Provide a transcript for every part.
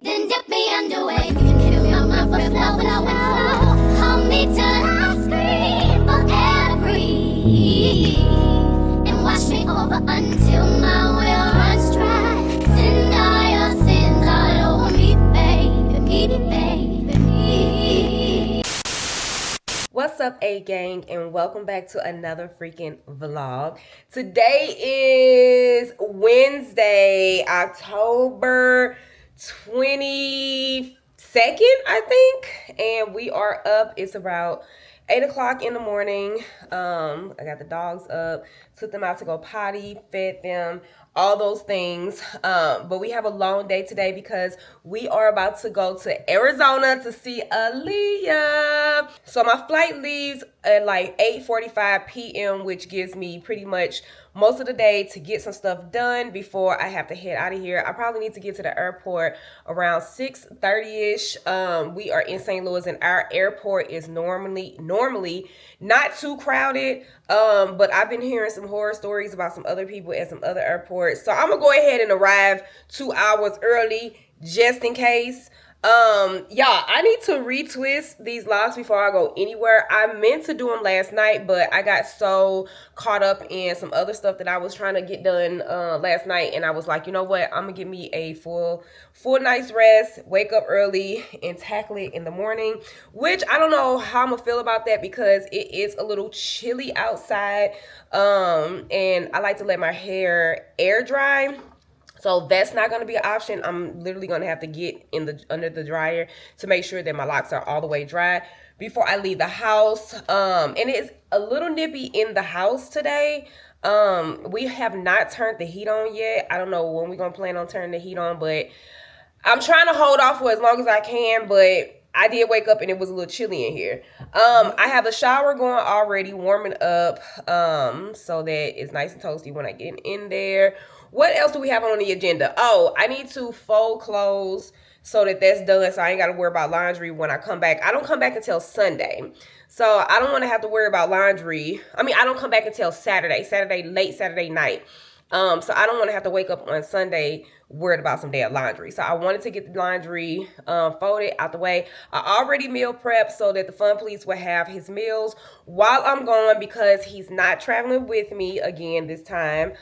Then dip me underway. You can fill my mouth with flow. Hold me till I scream for air to breathe. And wash me over until my will runs dry. Send all your sins all over me, baby. What's up, A gang, and welcome back to another freaking vlog. Today is Wednesday, October 22nd, I think, and we are up. It's about 8 o'clock in the morning. I got the dogs up, took them out to go potty, fed them, all those things. But we have a long day today because we are about to go to Arizona to see Aaliyah. So my flight leaves at like 8:45 p.m., which gives me pretty much most of the day to get some stuff done before I have to head out of here. I probably need to get to the airport around 6:30ish. We are in St. Louis, and our airport is normally not too crowded. But I've been hearing some horror stories about some other people at some other airports. So I'm gonna go ahead and arrive 2 hours early just in case. Y'all, I need to retwist these locs before I go anywhere. I meant to do them last night, but I got so caught up in some other stuff that I was trying to get done last night, and I was like, you know what, I'm gonna give me a full night's rest, wake up early, and tackle it in the morning, which I don't know how I'm gonna feel about that because it is a little chilly outside, and I like to let my hair air dry. So that's not going to be an option. I'm literally going to have to get under the dryer to make sure that my locks are all the way dry before I leave the house. And it's a little nippy in the house today. We have not turned the heat on yet. I don't know when we're going to plan on turning the heat on, but I'm trying to hold off for as long as I can, but I did wake up and it was a little chilly in here. I have a shower going already, warming up, so that it's nice and toasty when I get in there. What else do we have on the agenda? Oh, I need to fold clothes so that that's done, so I ain't got to worry about laundry when I come back. I don't come back until Sunday, so I don't want to have to worry about laundry. I mean, I don't come back until late Saturday night. So I don't want to have to wake up on Sunday worried about some damn laundry. So I wanted to get the laundry folded out the way. I already meal prepped so that the fun police will have his meals while I'm gone because he's not traveling with me again this time.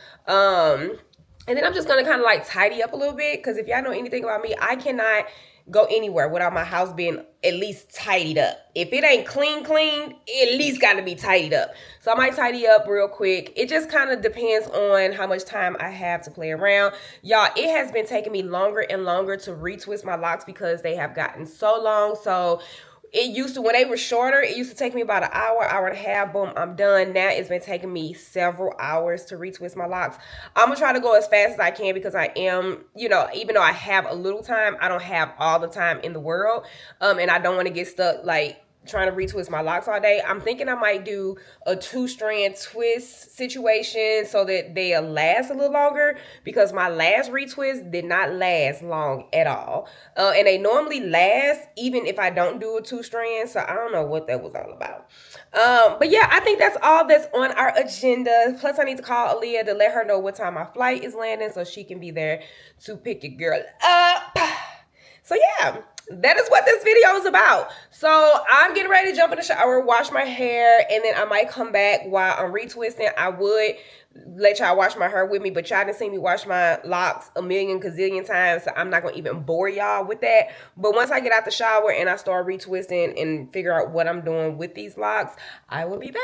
And then I'm just going to kind of like tidy up a little bit because if y'all know anything about me, I cannot go anywhere without my house being at least tidied up. If it ain't clean, it at least got to be tidied up. So I might tidy up real quick. It just kind of depends on how much time I have to play around. Y'all, it has been taking me longer and longer to retwist my locks because they have gotten so long. So it used to, when they were shorter, it used to take me about an hour and a half, boom, I'm done. Now it's been taking me several hours to retwist my locks. I'm gonna try to go as fast as I can because I am, you know, even though I have a little time, I don't have all the time in the world. And I don't want to get stuck like trying to retwist my locks all day. I'm thinking I might do a 2-strand twist situation so that they'll last a little longer because my last retwist did not last long at all. And they normally last even if I don't do a 2-strand. So I don't know what that was all about. But yeah, I think that's all that's on our agenda. Plus I need to call Aaliyah to let her know what time my flight is landing so she can be there to pick your girl up. So yeah, that is what this video is about. So I'm getting ready to jump in the shower, wash my hair, and then I might come back while I'm retwisting. I would let y'all wash my hair with me, but y'all done seen me wash my locks a million gazillion times, so I'm not gonna even bore y'all with that. But once I get out the shower and I start retwisting and figure out what I'm doing with these locks, I will be back.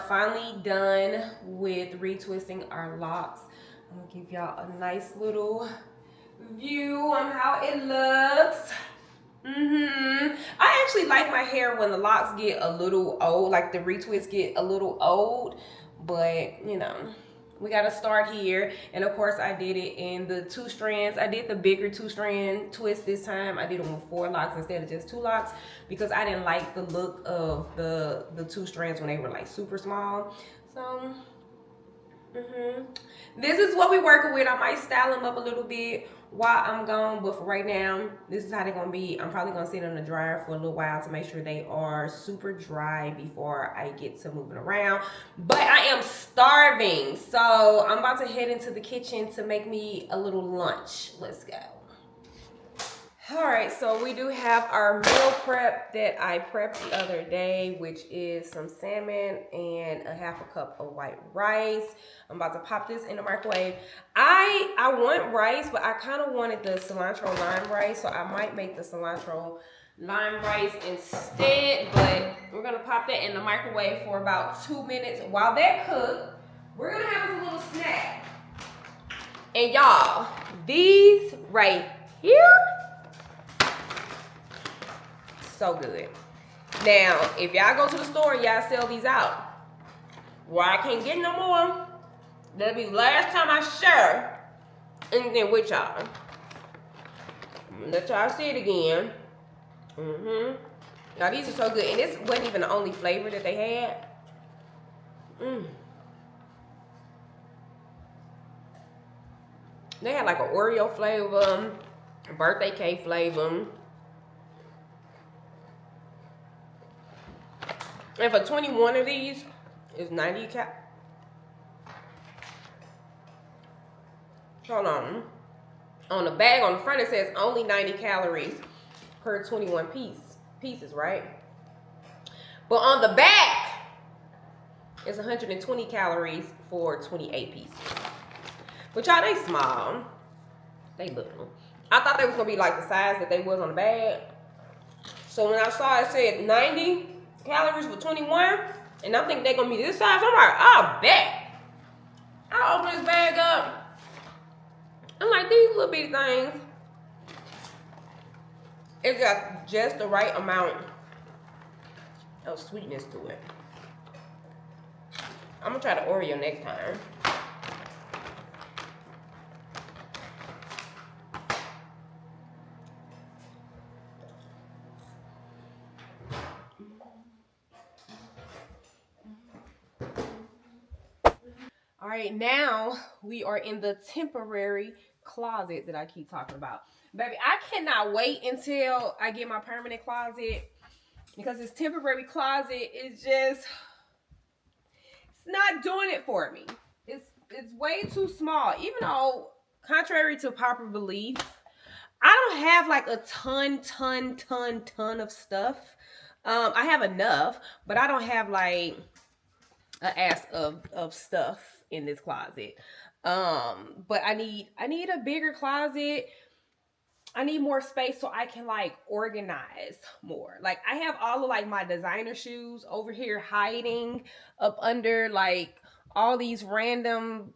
finally done with retwisting our locks. I'm gonna give y'all a nice little view on how it looks. I actually like my hair when the locks get a little old, like the retwists get a little old, but you know, we gotta start here. And of course I did it in the 2 strands. I did the bigger 2-strand twist this time. I did them with 4 locks instead of just 2 locks because I didn't like the look of the 2 strands when they were like super small. So this is what we're working with. I might style them up a little bit while I'm gone, but for right now, this is how they're gonna be. I'm probably gonna sit in the dryer for a little while to make sure they are super dry before I get to moving around. But I am starving, so I'm about to head into the kitchen to make me a little lunch. Let's go. All right, so we do have our meal prep that I prepped the other day, which is some salmon and a half a cup of white rice. I'm about to pop this in the microwave. I want rice, but I kind of wanted the cilantro lime rice, so I might make the cilantro lime rice instead, but we're gonna pop that in the microwave for about 2 minutes. While that cooks, we're gonna have us a little snack. And y'all, these right here, so good. Now, if y'all go to the store and y'all sell these out, where I can't get no more, that'll be the last time I share anything with y'all. Let y'all see it again. Now these are so good, and this wasn't even the only flavor that they had. They had like an Oreo flavor, a birthday cake flavor. And for 21 of these, it's 90 hold on. On the bag on the front, it says only 90 calories per 21 pieces, right? But on the back, it's 120 calories for 28 pieces. But y'all, they small. They little. I thought they was gonna be like the size that they was on the bag. So when I saw it said 90 calories for 21, and I'm thinking they're gonna be this size, I'm like, I'll bet. I open this bag up. I'm like, these little bitty things, it got just the right amount of sweetness to it. I'm gonna try the Oreo next time. All right, now we are in the temporary closet that I keep talking about. Baby, I cannot wait until I get my permanent closet, because this temporary closet is just, it's not doing it for me. It's way too small. Even though, contrary to popular belief, I don't have like a ton of stuff. I have enough, but I don't have like an ass of stuff in this closet. But I need a bigger closet. I need more space so I can like organize more. Like I have all of like my designer shoes over here hiding up under like all these random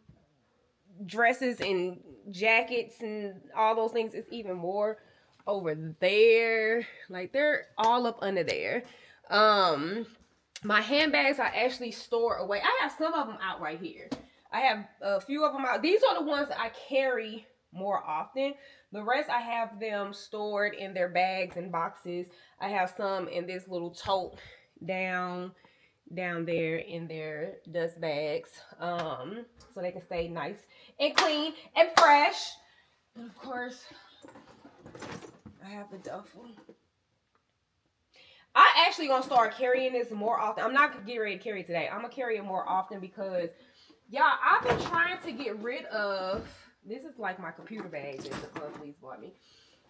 dresses and jackets and all those things. It's even more over there. Like they're all up under there. My handbags I actually store away. I have some of them out right here. I have a few of them out. These are the ones that I carry more often. The rest I have them stored in their bags and boxes. I have some in this little tote down there in their dust bags, so they can stay nice and clean and fresh. And of course, I have the duffel. I actually gonna start carrying this more often. I'm not gonna get ready to carry it today. I'm gonna carry it more often because, y'all, I've been trying to get rid of, this is like my computer bag that the Club Please bought me.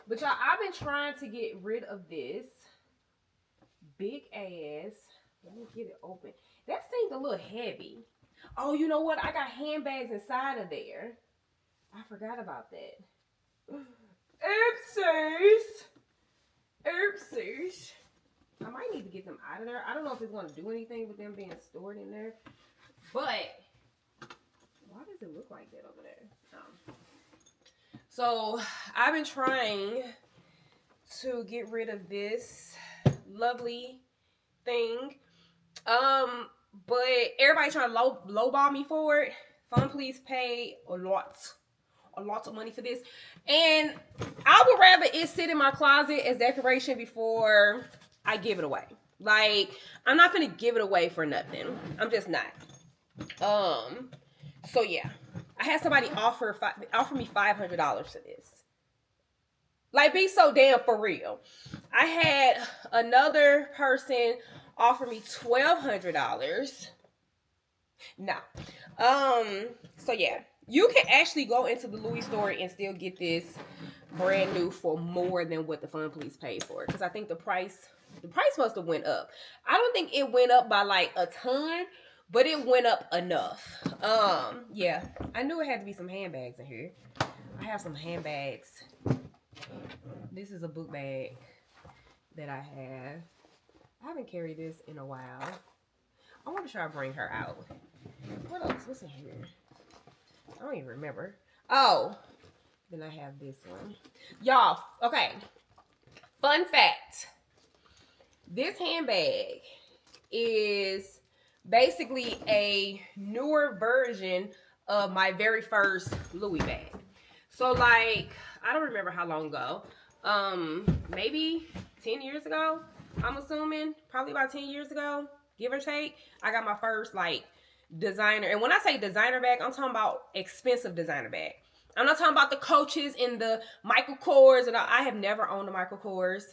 But y'all, I've been trying to get rid of this big ass, let me get it open. That seemed a little heavy. Oh, you know what? I got handbags inside of there. I forgot about that. Oopsies. Oopsies. I might need to get them out of there. I don't know if it's going to do anything with them being stored in there. But why does it look like that over there? So I've been trying to get rid of this lovely thing. But everybody trying to lowball me for it. Fun Please pay a lot of money for this. And I would rather it sit in my closet as decoration before I give it away. Like, I'm not gonna give it away for nothing. I'm just not. So yeah. I had somebody offer me $500 for this. Like, be so damn for real. I had another person offer me $1,200. No. So yeah. You can actually go into the Louis store and still get this brand new for more than what the Fun Please paid for it. Because I think the price must have went up. I don't think it went up by like a ton, but it went up enough. Yeah. I knew it had to be some handbags in here. I have some handbags. This is a book bag that I have. I haven't carried this in a while. I want to try to bring her out. What else? What's in here? I don't even remember. Oh, then I have this one. Y'all, okay. Fun fact. This handbag is basically a newer version of my very first Louis bag. So, like, I don't remember how long ago. Maybe 10 years ago, I'm assuming. Probably about 10 years ago, give or take. I got my first, like, designer. And when I say designer bag, I'm talking about expensive designer bag. I'm not talking about the Coaches and the Michael Kors. And I have never owned a Michael Kors.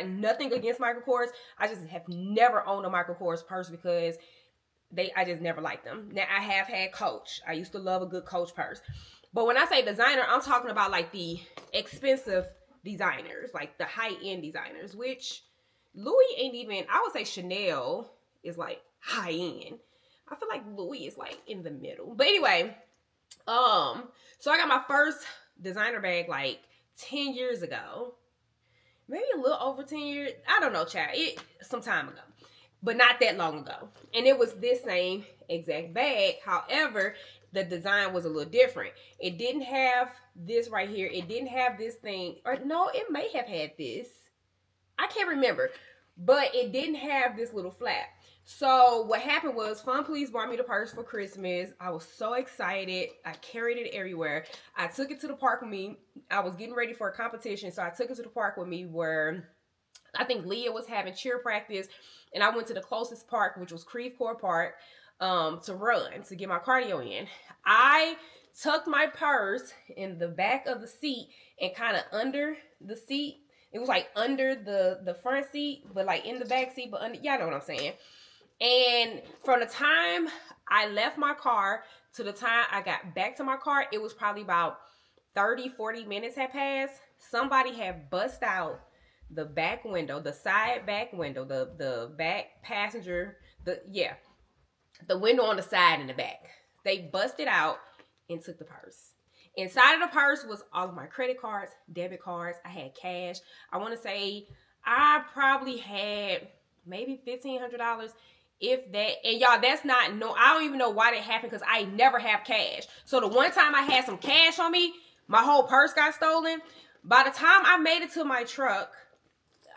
Nothing against Michael Kors. I just have never owned a Michael Kors purse because I just never liked them. Now, I have had Coach. I used to love a good Coach purse. But when I say designer, I'm talking about like the expensive designers, like the high-end designers, which Louis ain't even, I would say Chanel is like high-end. I feel like Louis is like in the middle. But anyway, so I got my first designer bag like 10 years ago. Maybe a little over 10 years. I don't know, child. Some time ago. But not that long ago. And it was this same exact bag. However, the design was a little different. It didn't have this right here. It didn't have this thing. Or no, it may have had this. I can't remember. But it didn't have this little flap. So what happened was Fun Please bought me the purse for Christmas. I was so excited. I carried it everywhere. I took it to the park with me. I was getting ready for a competition. So I took it to the park with me where I think Leah was having cheer practice. And I went to the closest park, which was Creve Coeur Park, to run, to get my cardio in. I tucked my purse in the back of the seat and kind of under the seat. It was like under the front seat, but like in the back seat, but under, y'all know what I'm saying. And from the time I left my car to the time I got back to my car, it was probably about 30-40 minutes had passed. Somebody had bust out the back window, the side back window, the back passenger, the window on the side and the back. They busted out and took the purse. Inside of the purse was all of my credit cards, debit cards. I had cash. I want to say I probably had maybe $1,500, if that. And y'all, that's not, I don't even know why that happened because I never have cash. So the one time I had some cash on me, my whole purse got stolen. By the time I made it to my truck,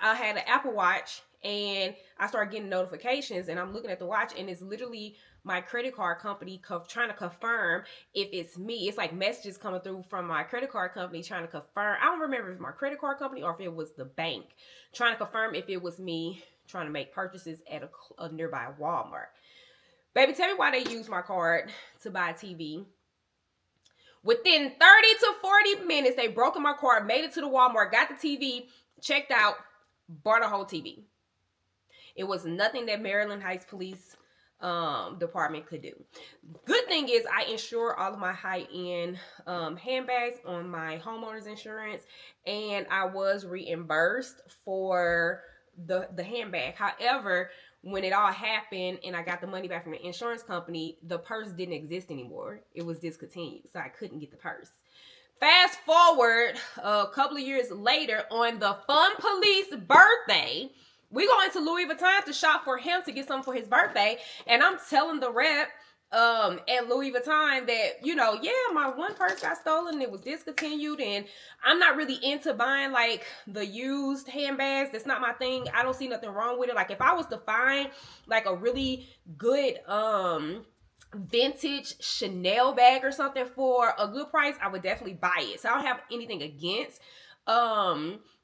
I had an Apple Watch and I started getting notifications and I'm looking at the watch and it's literally my credit card company trying to confirm if it's me. It's like messages coming through from my credit card company trying to confirm. I don't remember if it was my credit card company or if it was the bank trying to confirm if it was me trying to make purchases at a nearby Walmart. Baby, tell me why they used my card to buy a TV. Within 30 to 40 minutes, they broke in my card, made it to the Walmart, got the TV, checked out, bought a whole TV. It was nothing that Maryland Heights Police department could do. Good thing is I insure all of my high-end handbags on my homeowner's insurance, and I was reimbursed for the handbag. However, when it all happened and I got the money back from the insurance company, the purse didn't exist anymore. It was discontinued, so I couldn't get the purse. Fast forward a couple of years later, on the Fun Police birthday, We go into Louis Vuitton to shop for him to get something for his birthday, and I'm telling the rep at Louis Vuitton that, you know, yeah, my one purse got stolen and it was discontinued, and I'm not really into buying like the used handbags. That's not my thing. I don't see nothing wrong with it. Like if I was to find like a really good vintage Chanel bag or something for a good price, I would definitely buy it. So I don't have anything against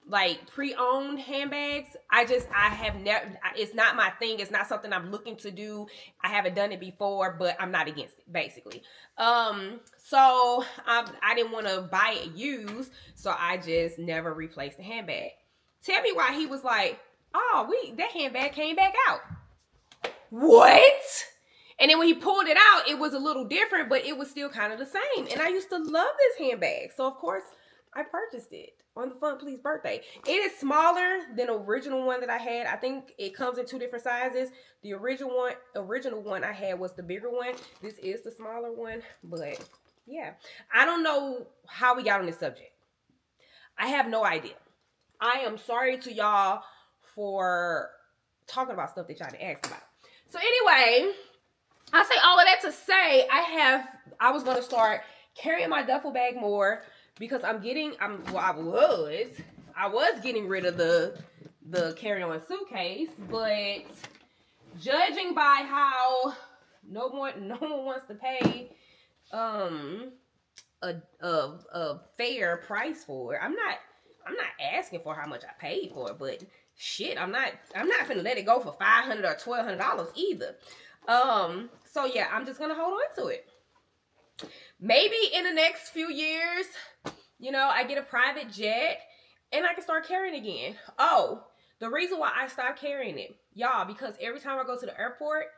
like pre-owned handbags. I have never, it's not my thing. It's not something I'm looking to do. I haven't done it before, but I'm not against it, basically. So I didn't want to buy it used, so I just never replaced the handbag. Tell me why he was like, oh, that handbag came back out. What? And then when he pulled it out, it was a little different, but it was still kind of the same. And I used to love this handbag. So, of course, I purchased it on the Fun Please birthday. It is smaller than the original one that I had. I think it comes in 2 different sizes. The original one I had was the bigger one. This is the smaller one. But, yeah. I don't know how we got on this subject. I have no idea. I am sorry to y'all for talking about stuff that y'all didn't ask about. So, anyway, I say all of that to say I was going to start carrying my duffel bag more because I was getting rid of the carry-on suitcase, but judging by how no one wants to pay a fair price for it. I'm not asking for how much I paid for it, but shit, I'm not finna let it go for $500 or $1,200 either. So yeah, I'm just gonna hold on to it. Maybe in the next few years, you know, I get a private jet and I can start carrying again. Oh, the reason why I stopped carrying it, y'all, because every time I go to the airport,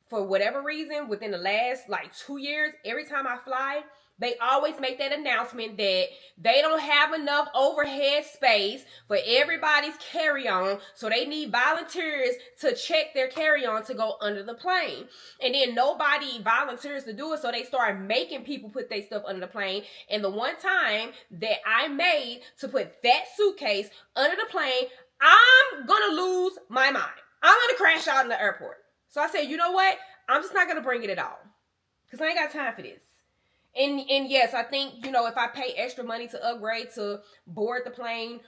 for whatever reason, within the last like 2 years, every time I fly, they always make that announcement that they don't have enough overhead space for everybody's carry-on, so they need volunteers to check their carry-on to go under the plane. And then nobody volunteers to do it, so they start making people put their stuff under the plane. And the one time that I made to put that suitcase under the plane, I'm gonna lose my mind. I'm gonna crash out in the airport. So I said, you know what? I'm just not gonna bring it at all, because I ain't got time for this. And yes, I think, you know, if I pay extra money to upgrade to board the plane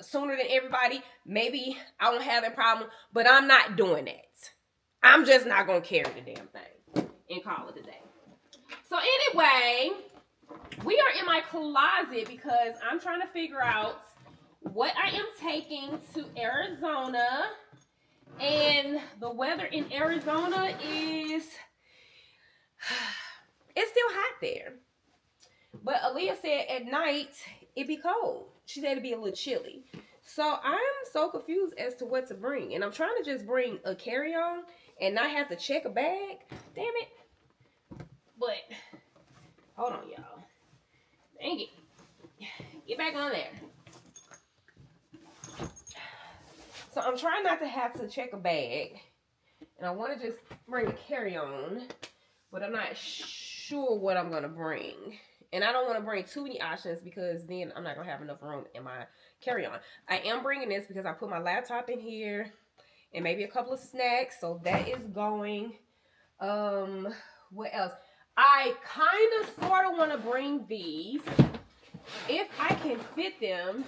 sooner than everybody, maybe I won't have that problem. But I'm not doing that. I'm just not going to carry the damn thing and call it a day. So anyway, we are in my closet because I'm trying to figure out what I am taking to Arizona. And the weather in Arizona is... it's still hot there. But Aaliyah said at night it'd be cold. She said it'd be a little chilly. So I'm so confused as to what to bring. And I'm trying to just bring a carry-on and not have to check a bag. Damn it. But hold on, y'all. Dang it. Get back on there. So I'm trying not to have to check a bag. And I want to just bring a carry-on. But I'm not sure what I'm going to bring. And I don't want to bring too many options because then I'm not going to have enough room in my carry-on. I am bringing this because I put my laptop in here and maybe a couple of snacks. So that is going. What else? I kind of sort of want to bring these if I can fit them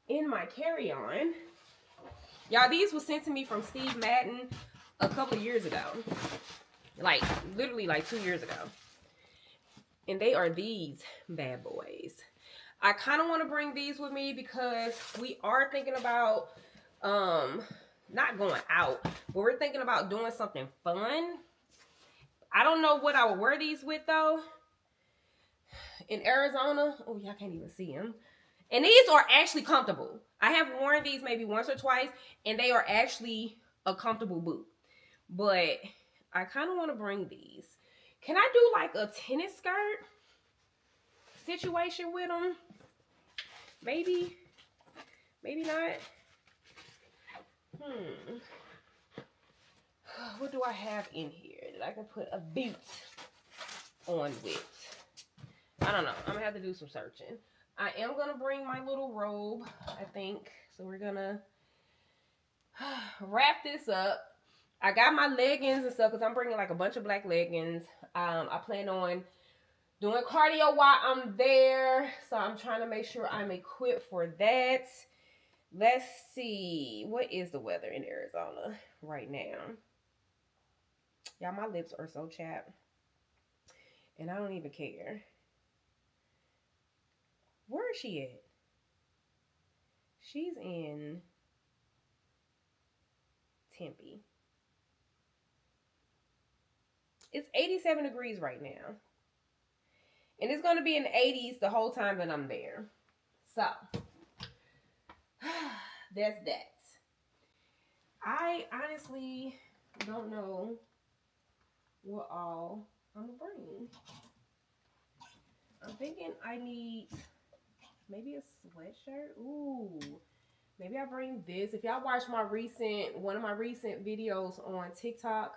in my carry-on. Y'all, these were sent to me from Steve Madden a couple of years ago. Like, literally like 2 years ago. And they are these bad boys. I kind of want to bring these with me because we are thinking about, not going out, but we're thinking about doing something fun. I don't know what I would wear these with, though. In Arizona. Oh, y'all can't even see them. And these are actually comfortable. I have worn these maybe once or twice, and they are actually a comfortable boot. But I kind of want to bring these. Can I do like a tennis skirt situation with them? Maybe. Maybe not. What do I have in here that I can put a boot on with? I don't know. I'm going to have to do some searching. I am going to bring my little robe, I think. So we're gonna wrap this up. I got my leggings and stuff because I'm bringing like a bunch of black leggings. I plan on doing cardio while I'm there, so I'm trying to make sure I'm equipped for that. Let's see, what is the weather in Arizona right now? Y'all, my lips are so chapped, and I don't even care. Where is she at? She's in Tempe. It's 87 degrees right now. And it's going to be in the 80s the whole time that I'm there. So, that's that. I honestly don't know what all I'm going to bring. I'm thinking I need maybe a sweatshirt. Ooh, maybe I bring this. If y'all watch one of my recent videos on TikTok,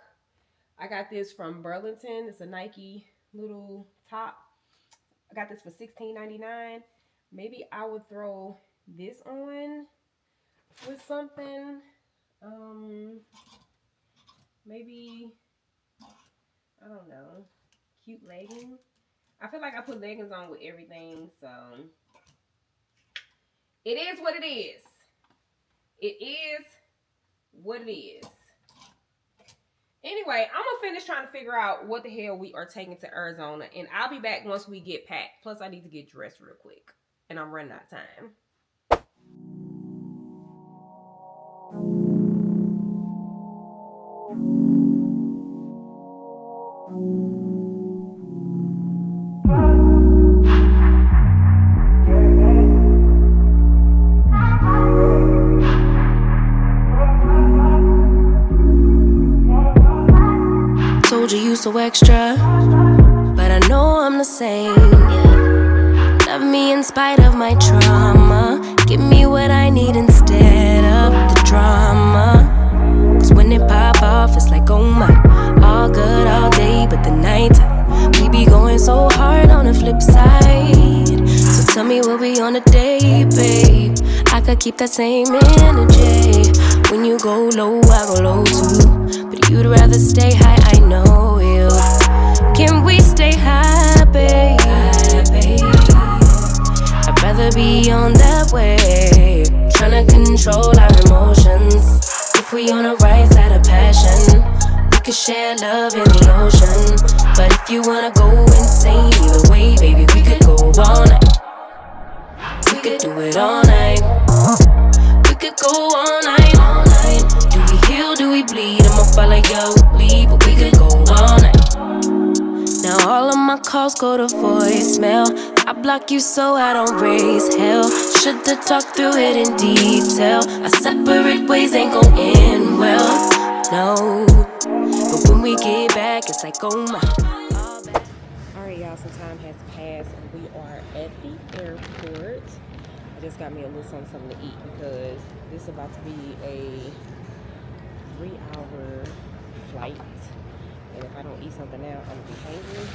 I got this from Burlington. It's a Nike little top. I got this for $16.99. Maybe I would throw this on with something. Maybe, I don't know, cute leggings. I feel like I put leggings on with everything, so it is what it is. It is what it is. Anyway, I'm gonna finish trying to figure out what the hell we are taking to Arizona, and I'll be back once we get packed. Plus, I need to get dressed real quick, and I'm running out of time. Told you so extra, but I know I'm the same. Yeah. Love me in spite of my trauma. Give me what I need instead of the drama. Cause when it pop off, it's like, oh my. All good all day, but the night we be going so hard on the flip side. So tell me what we on a day, babe. I could keep that same energy. When you go low, I go low too. But you'd rather stay high, I know you. Can we stay high, babe? I'd rather be on that wave. Tryna control our emotions. If we on the right side of passion, we could share love in the ocean. But if you wanna go insane, either way, baby, we could go all night. We could do it all night. We could go all night, all night. Do we heal, do we bleed? I'ma follow your lead, but we could go all night. Now all of my calls go to voicemail. I block you so I don't raise hell. Should've talked through it in detail. Our separate ways ain't gon' end well, no. But when we get back, it's like, oh my. Alright, y'all, some time has passed and we are at the airport. I just got me a little something to eat because this is about to be a 3-hour flight. And if I don't eat something now, I'm gonna be hungry.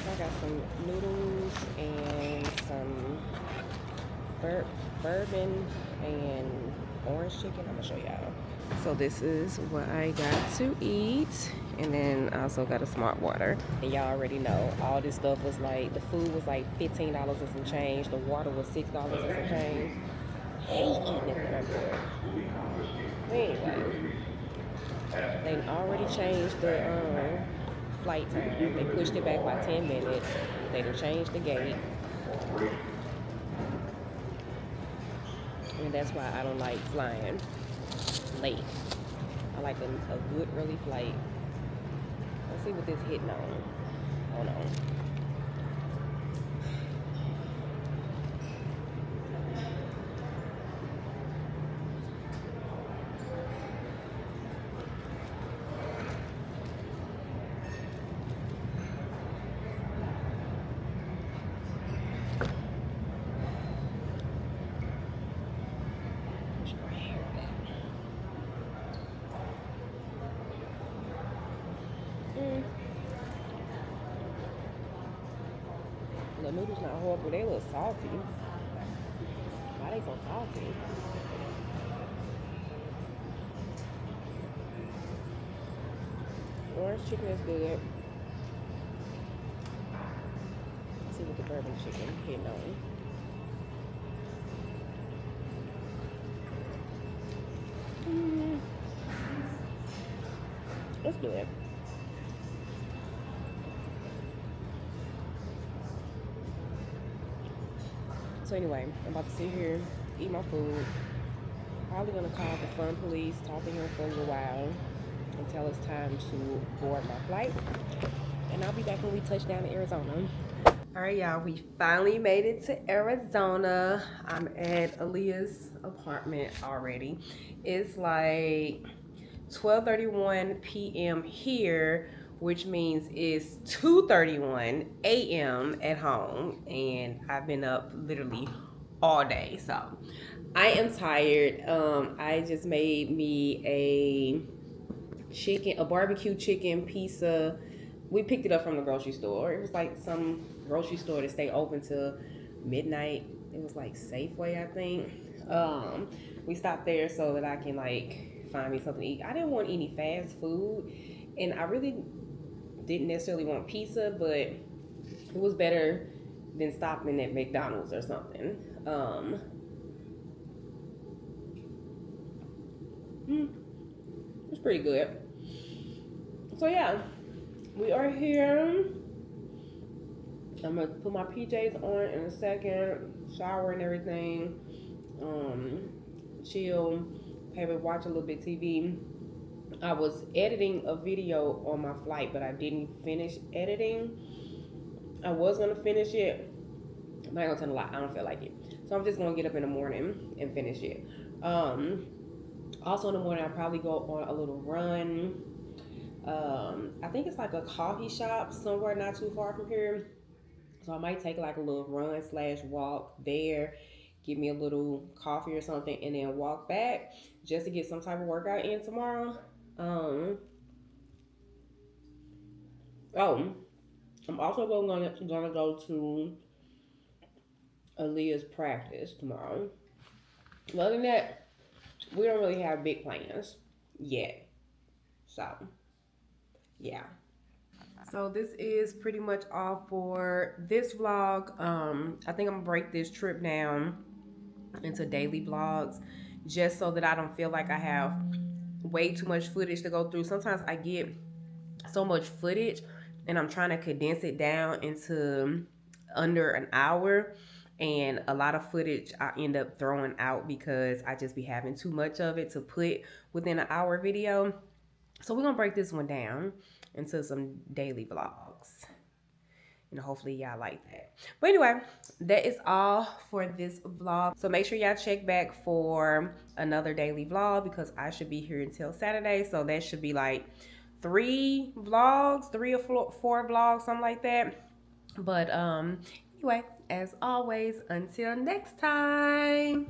So I got some noodles and some bourbon and orange chicken. I'm gonna show y'all. So this is what I got to eat. And then I also got a smart water. And y'all already know, all this stuff was like, the food was like $15 and some change. The water was $6 and some change. Hate eating at the airport. Anyway, they already changed the flight time. They pushed it back by 10 minutes. They done changed the gate. And that's why I don't like flying late. I like a good early flight. Let's see what this hitting on. Hold on. The noodles not horrible. They a little salty. Why they so salty? Orange chicken is good. Let's see what the bourbon chicken hitting on. It's good. So anyway, I'm about to sit here, eat my food. Probably gonna call the fun police, talk to him for a little while until it's time to board my flight. And I'll be back when we touch down in Arizona. All right, y'all, we finally made it to Arizona. I'm at Aaliyah's apartment already. It's like 12:31 p.m. here, which means it's 2:31 a.m. at home, and I've been up literally all day, so I am tired. I just made me a barbecue chicken pizza. We picked it up from the grocery store. It was like some grocery store that stay open till midnight. It was like Safeway, I think. We stopped there so that I can like find me something to eat. I didn't want any fast food, and I really didn't necessarily want pizza, but it was better than stopping at McDonald's or something. It's pretty good. So yeah, we are here. I'm gonna put my PJs on in a second, shower and everything, chill, maybe watch a little bit TV. I was editing a video on my flight, but I didn't finish editing. I was gonna finish it. I'm not gonna tell a lie, I don't feel like it. So I'm just gonna get up in the morning and finish it. Also in the morning, I'll probably go on a little run. I think it's like a coffee shop somewhere not too far from here. So I might take like a little run / walk there, get me a little coffee or something, and then walk back just to get some type of workout in tomorrow. I'm also gonna go to Aaliyah's practice tomorrow. Other than that, we don't really have big plans yet. So, yeah. So this is pretty much all for this vlog. I think I'm gonna break this trip down into daily vlogs just so that I don't feel like I have way too much footage to go through. Sometimes I get so much footage and I'm trying to condense it down into under an hour, and a lot of footage I end up throwing out because I just be having too much of it to put within an hour video. So we're gonna break this one down into some daily vlogs, and hopefully y'all like that. But anyway, that is all for this vlog. So make sure y'all check back for another daily vlog because I should be here until Saturday. So that should be like 3 vlogs, 3 or 4 vlogs, something like that. But anyway, as always, until next time.